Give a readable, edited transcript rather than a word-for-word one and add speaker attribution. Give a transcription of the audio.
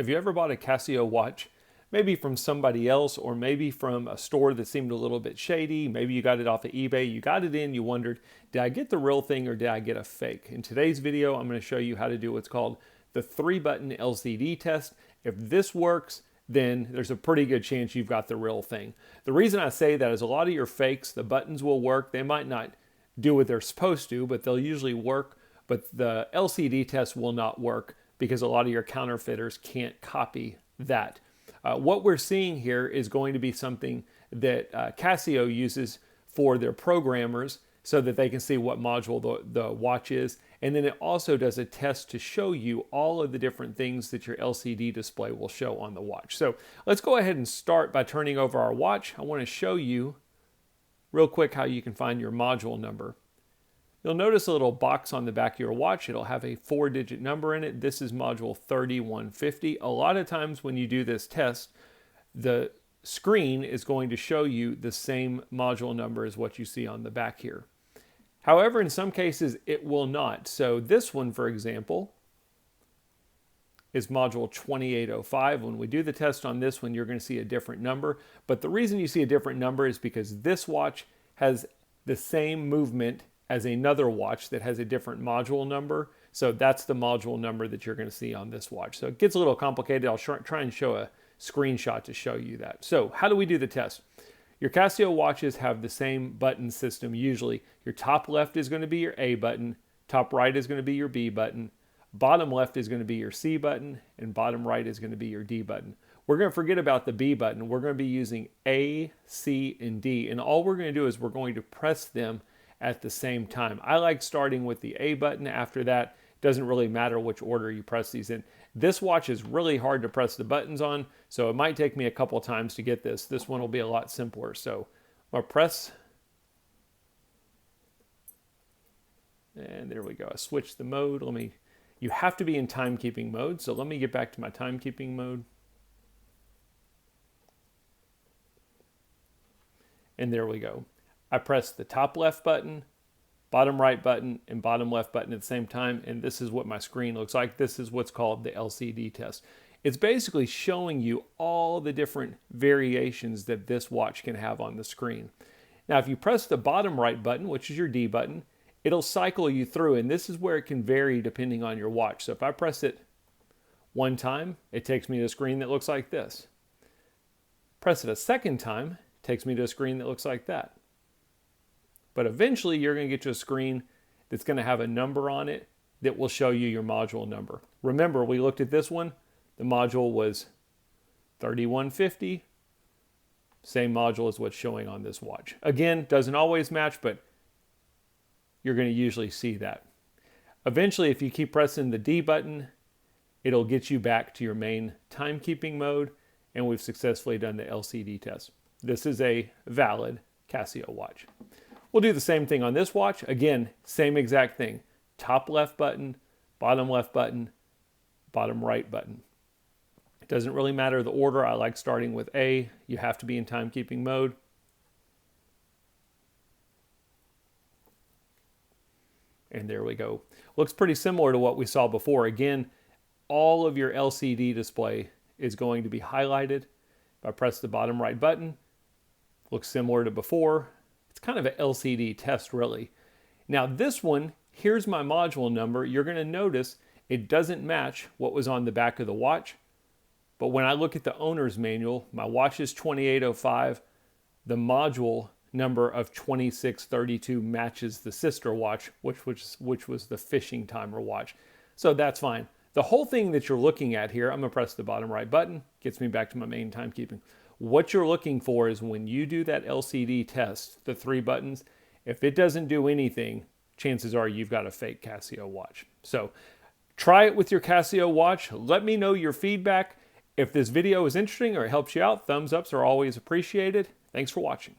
Speaker 1: Have you ever bought a Casio watch, maybe from somebody else or maybe from a store that seemed a little bit shady? Maybe you got it off of eBay, you got it in, you wondered, did I get the real thing or did I get a fake? In today's video, I'm going to show you how to do what's called the 3-button LCD test. If this works, then there's a pretty good chance you've got the real thing. The reason I say that is a lot of your fakes, the buttons will work. They might not do what they're supposed to, but they'll usually work. But the LCD test will not work because a lot of your counterfeiters can't copy that. What we're seeing here is going to be something that Casio uses for their programmers so that they can see what module the watch is. And then it also does a test to show you all of the different things that your LCD display will show on the watch. So let's go ahead and start by turning over our watch. I want to show you real quick how you can find your module number. You'll notice a little box on the back of your watch. It'll have a 4-digit number in it. This is module 3150. A lot of times when you do this test, the screen is going to show you the same module number as what you see on the back here. However, in some cases, it will not. So this one, for example, is module 2805. When we do the test on this one, you're going to see a different number. But the reason you see a different number is because this watch has the same movement as another watch that has a different module number. So that's the module number that you're going to see on this watch. So it gets a little complicated. I'll try and show a screenshot to show you that. So how do we do the test? Your Casio watches have the same button system usually. Your top left is going to be your A button, top right is going to be your B button, bottom left is going to be your C button, and bottom right is going to be your D button. We're going to forget about the B button. We're going to be using A, C, and D, and all we're going to do is we're going to press them at the same time. I like starting with the A button. After that, it doesn't really matter which order you press these in. This watch is really hard to press the buttons on, so it might take me a couple times to get this. This one will be a lot simpler. So I'll press, and there we go. I switched the mode. You have to be in timekeeping mode, so let me get back to my timekeeping mode. And there we go. I press the top left button, bottom right button, and bottom left button at the same time, and this is what my screen looks like. This is what's called the LCD test. It's basically showing you all the different variations that this watch can have on the screen. Now, if you press the bottom right button, which is your D button, it'll cycle you through, and this is where it can vary depending on your watch. So if I press it one time, it takes me to a screen that looks like this. Press it a second time, it takes me to a screen that looks like that. But eventually you're going to get to a screen that's going to have a number on it that will show you your module number. Remember, we looked at this one. The module was 3150. Same module as what's showing on this watch. Again, doesn't always match, but you're going to usually see that. Eventually, if you keep pressing the D button, it'll get you back to your main timekeeping mode, and we've successfully done the LCD test. This is a valid Casio watch. We'll do the same thing on this watch. Again, same exact thing. Top left button, bottom right button. It doesn't really matter the order. I like starting with A. You have to be in timekeeping mode. And there we go. Looks pretty similar to what we saw before. Again, all of your LCD display is going to be highlighted. If I press the bottom right button, looks similar to before. It's kind of an LCD test, really. Now this one, here's my module number. You're going to notice it doesn't match what was on the back of the watch. But when I look at the owner's manual, my watch is 2805. The module number of 2632 matches the sister watch, which was the fishing timer watch. So that's fine. The whole thing that you're looking at here, I'm going to press the bottom right button, gets me back to my main timekeeping. What you're looking for is when you do that LCD test, the 3 buttons, if it doesn't do anything, chances are you've got a fake Casio watch. So try it with your Casio watch. Let me know your feedback. If this video is interesting or it helps you out, thumbs ups are always appreciated. Thanks for watching.